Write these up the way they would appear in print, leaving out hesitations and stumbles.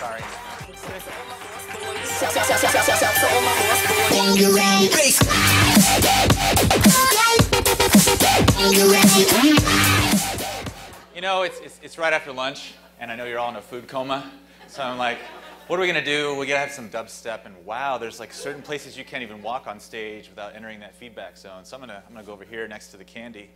Sorry. You know, it's right after lunch, and I know you're all in a food coma, so I'm like, what are we gonna do? We gotta have some dubstep, and wow, there's like certain places you can't even walk on stage without entering that feedback zone. So I'm gonna go over here next to the candy,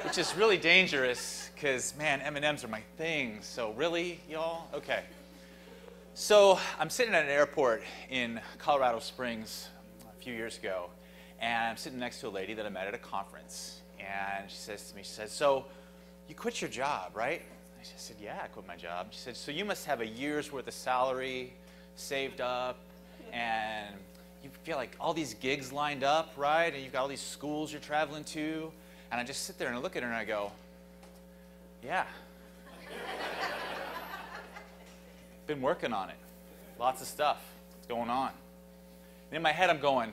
which is really dangerous, because man, M&Ms are my thing. So really, y'all? Okay. So I'm sitting at an airport in Colorado Springs a few years ago, and I'm sitting next to a lady that I met at a conference, and she says to me, she says, so you quit your job, right? I said, yeah, I quit my job. She said, so you must have a year's worth of salary saved up, and you feel like all these gigs lined up, right? And you've got all these schools you're traveling to. And I just sit there and I look at her and I go, yeah. Been working on it. Lots of stuff. What's going on? And in my head I'm going,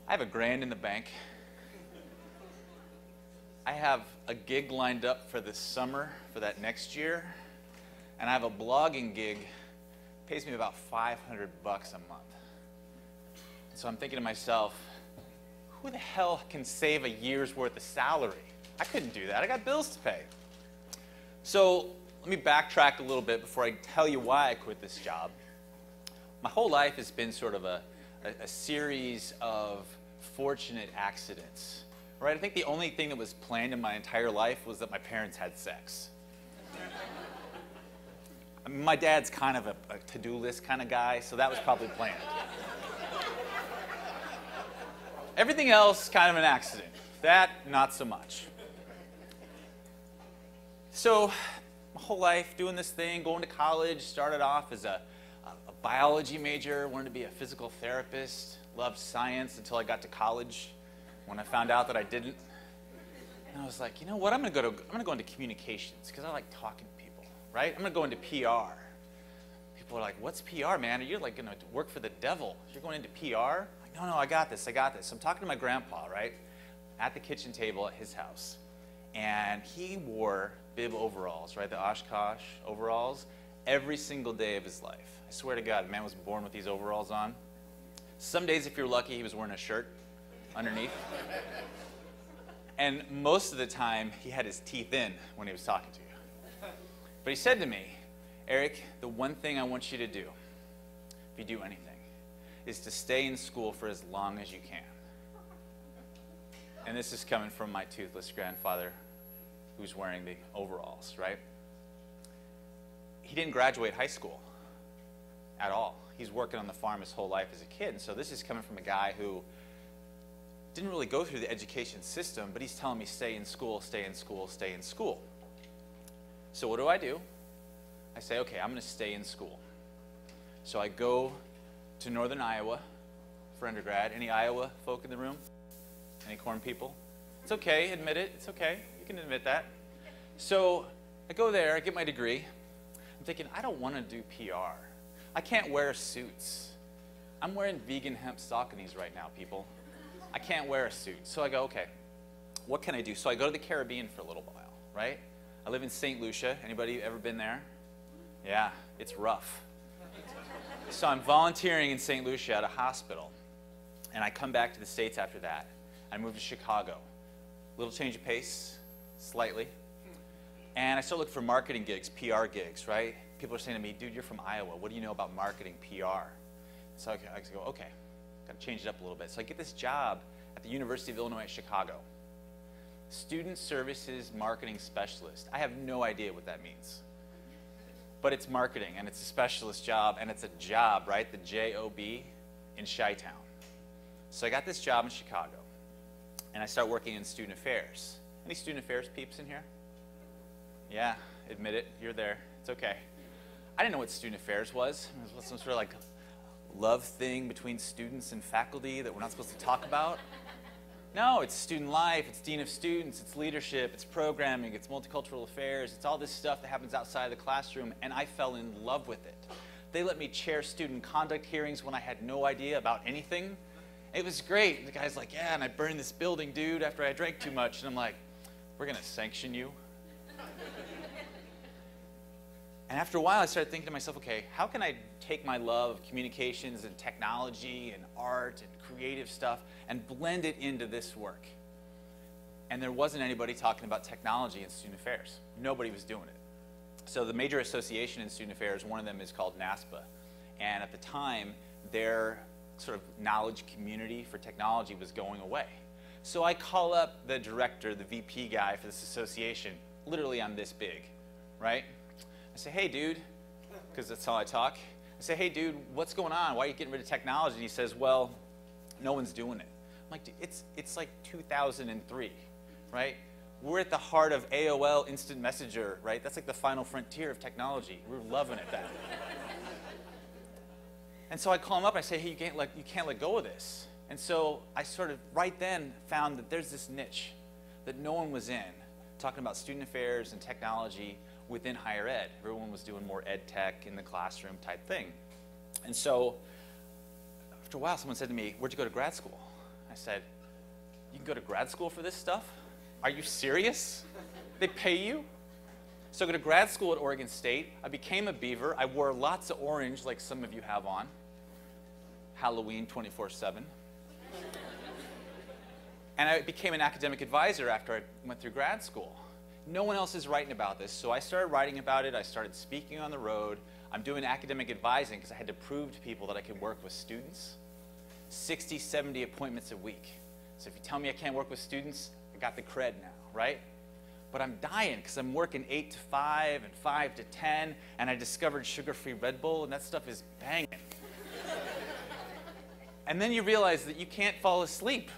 I have $1,000 in the bank. I have a gig lined up for this summer for that next year, and I have a blogging gig, pays me about $500 a month. So I'm thinking to myself, who the hell can save a year's worth of salary? I couldn't do that. I got bills to pay. So let me backtrack a little bit before I tell you why I quit this job. My whole life has been sort of a series of fortunate accidents. Right? I think the only thing that was planned in my entire life was that my parents had sex. I mean, my dad's kind of a to-do list kind of guy, so that was probably planned. Everything else, kind of an accident. That, not so much. So, my whole life doing this thing, going to college, started off as a biology major, wanted to be a physical therapist, loved science until I got to college. When I found out that I didn't, and I was like, you know what? I'm gonna go into communications because I like talking to people, right? I'm gonna go into PR. People are like, what's PR, man? Are you like gonna work for the devil? You're going into PR? I'm like, no, I got this. So I'm talking to my grandpa, right, at the kitchen table at his house, and he wore bib overalls, right, the Oshkosh overalls, every single day of his life. I swear to God, the man was born with these overalls on. Some days, if you're lucky, he was wearing a shirt underneath. And most of the time, he had his teeth in when he was talking to you. But he said to me, Eric, the one thing I want you to do, if you do anything, is to stay in school for as long as you can. And this is coming from my toothless grandfather who's wearing the overalls, right? He didn't graduate high school at all. He's working on the farm his whole life as a kid. And so this is coming from a guy who didn't really go through the education system, but he's telling me stay in school, stay in school, stay in school. So what do? I say, okay, I'm going to stay in school. So I go to northern Iowa for undergrad. Any Iowa folk in the room? Any corn people? It's okay, admit it. It's okay. You can admit that. So I go there, I get my degree. I'm thinking, I don't want to do PR. I can't wear suits. I'm wearing vegan hemp stockingies right now, people. I can't wear a suit. So I go, okay, what can I do? So I go to the Caribbean for a little while, right? I live in St. Lucia. Anybody ever been there? Yeah, it's rough. So I'm volunteering in St. Lucia at a hospital. And I come back to the States after that. I move to Chicago. Little change of pace, slightly. And I start looking for marketing gigs, PR gigs, right? People are saying to me, dude, you're from Iowa. What do you know about marketing, PR? So I go, okay. Got to change it up a little bit. So I get this job at the University of Illinois at Chicago. Student Services Marketing Specialist. I have no idea what that means. But it's marketing, and it's a specialist job, and it's a job, right? The J-O-B in Chi-Town. So I got this job in Chicago, and I start working in student affairs. Any student affairs peeps in here? Yeah, admit it. You're there. It's okay. I didn't know what student affairs was. It was some sort of like love thing between students and faculty that we're not supposed to talk about. No, it's student life, it's dean of students, it's leadership, it's programming, it's multicultural affairs, it's all this stuff that happens outside the classroom, and I fell in love with it. They let me chair student conduct hearings when I had no idea about anything. It was great. The guy's like, yeah, and I burned this building, dude, after I drank too much. And I'm like, we're going to sanction you? And after a while, I started thinking to myself, okay, how can I take my love of communications and technology and art and creative stuff and blend it into this work? And there wasn't anybody talking about technology in student affairs. Nobody was doing it. So the major association in student affairs, one of them is called NASPA. And at the time, their sort of knowledge community for technology was going away. So I call up the director, the VP guy for this association. Literally, I'm this big, right? I say, hey, dude, because that's how I talk. I say, hey, dude, what's going on? Why are you getting rid of technology? And he says, well, no one's doing it. I'm like, it's like 2003, right? We're at the heart of AOL Instant Messenger, right? That's like the final frontier of technology. We're loving it then. And so I call him up. I say, hey, you can't let go of this. And so I sort of right then found that there's this niche that no one was in, talking about student affairs and technology within higher ed. Everyone was doing more ed tech in the classroom type thing. And so after a while, someone said to me, where'd you go to grad school? I said, you can go to grad school for this stuff? Are you serious? They pay you? So I go to grad school at Oregon State. I became a beaver. I wore lots of orange like some of you have on. Halloween 24/7. And I became an academic advisor after I went through grad school. No one else is writing about this, so I started writing about it. I started speaking on the road. I'm doing academic advising because I had to prove to people that I could work with students. 60, 70 appointments a week. So if you tell me I can't work with students, I got the cred now, right? But I'm dying because I'm working 8 to 5 and 5 to 10, and I discovered sugar-free Red Bull, and that stuff is banging. And then you realize that you can't fall asleep,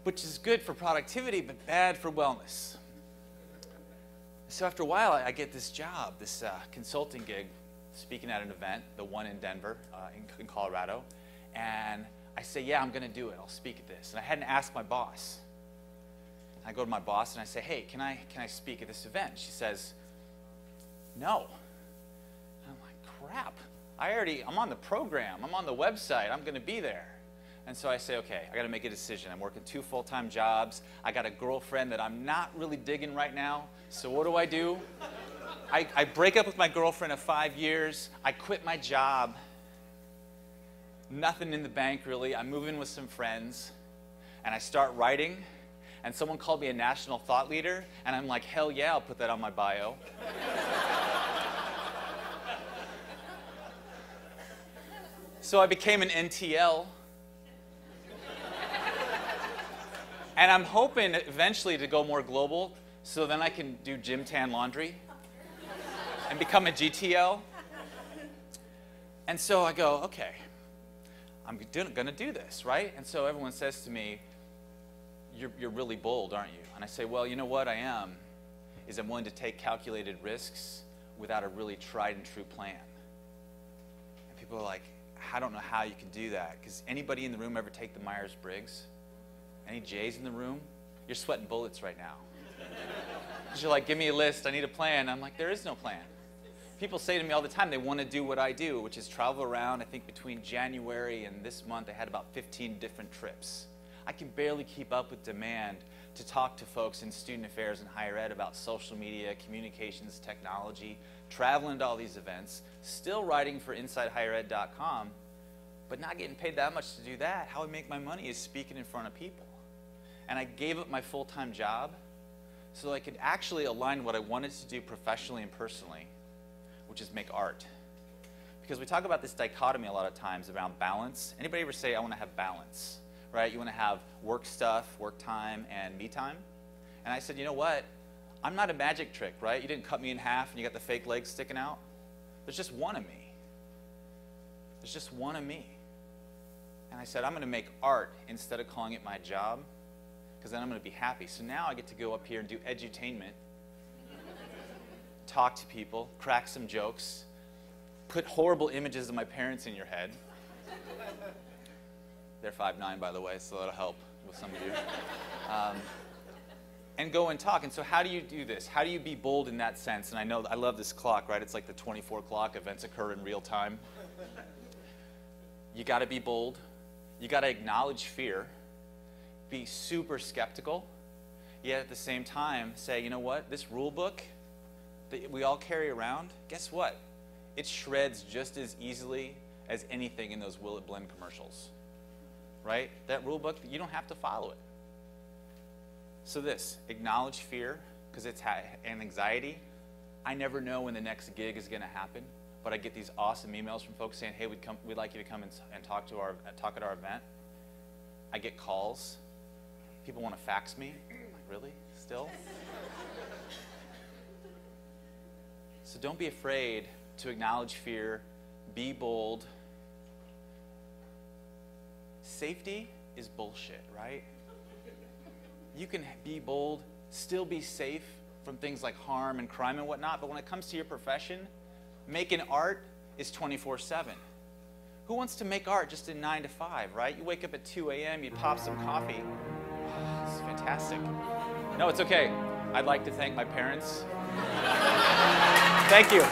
which is good for productivity, but bad for wellness. So after a while, I get this job, this consulting gig, speaking at an event, the one in Denver, in Colorado. And I say, yeah, I'm going to do it. I'll speak at this. And I hadn't asked my boss. I go to my boss and I say, hey, can I speak at this event? She says, no. And I'm like, crap. I'm on the program. I'm on the website. I'm going to be there. And so I say, okay, I got to make a decision. I'm working 2 full-time jobs. I got a girlfriend that I'm not really digging right now. So what do? I break up with my girlfriend of 5 years. I quit my job. Nothing in the bank, really. I move in with some friends. And I start writing. And someone called me a national thought leader. And I'm like, hell yeah, I'll put that on my bio. So I became an NTL. And I'm hoping eventually to go more global, so then I can do gym tan laundry and become a GTL. And so I go, okay, I'm going to do this, right? And so everyone says to me, you're really bold, aren't you? And I say, well, you know what I am, is I'm willing to take calculated risks without a really tried and true plan. And people are like, I don't know how you can do that, because anybody in the room ever take the Myers-Briggs? Any J's in the room? You're sweating bullets right now. You're like, give me a list, I need a plan. I'm like, there is no plan. People say to me all the time they want to do what I do, which is travel around. I think between January and this month, I had about 15 different trips. I can barely keep up with demand to talk to folks in student affairs and higher ed about social media, communications, technology, traveling to all these events, still writing for InsideHigherEd.com, but not getting paid that much to do that. How I make my money is speaking in front of people. And I gave up my full-time job so I could actually align what I wanted to do professionally and personally, which is make art. Because we talk about this dichotomy a lot of times around balance. Anybody ever say, I want to have balance, right? You want to have work stuff, work time, and me time? And I said, you know what? I'm not a magic trick, right? You didn't cut me in half and you got the fake legs sticking out. There's just one of me. There's just one of me. And I said, I'm going to make art instead of calling it my job, because then I'm going to be happy. So now I get to go up here and do edutainment, talk to people, crack some jokes, put horrible images of my parents in your head. They're 5'9", by the way, so that'll help with some of you. And go and talk. And so how do you do this? How do you be bold in that sense? And I love this clock, right? It's like the 24 clock, events occur in real time. You got to be bold. You got to acknowledge fear. Be super skeptical. Yet at the same time, say, you know what? This rule book, that we all carry around, guess what? It shreds just as easily as anything in those Will It Blend commercials, right? That rule book, you don't have to follow it. So this, acknowledge fear, because it's and anxiety. I never know when the next gig is going to happen, but I get these awesome emails from folks saying, hey, we'd like you to come and talk at our event. I get calls. People want to fax me. I'm like, really? Still? So don't be afraid to acknowledge fear. Be bold. Safety is bullshit, right? You can be bold, still be safe from things like harm and crime and whatnot, but when it comes to your profession, making art is 24/7. Who wants to make art just in 9 to 5, right? You wake up at 2 a.m., you pop some coffee. It's fantastic. No, it's okay. I'd like to thank my parents. Thank you.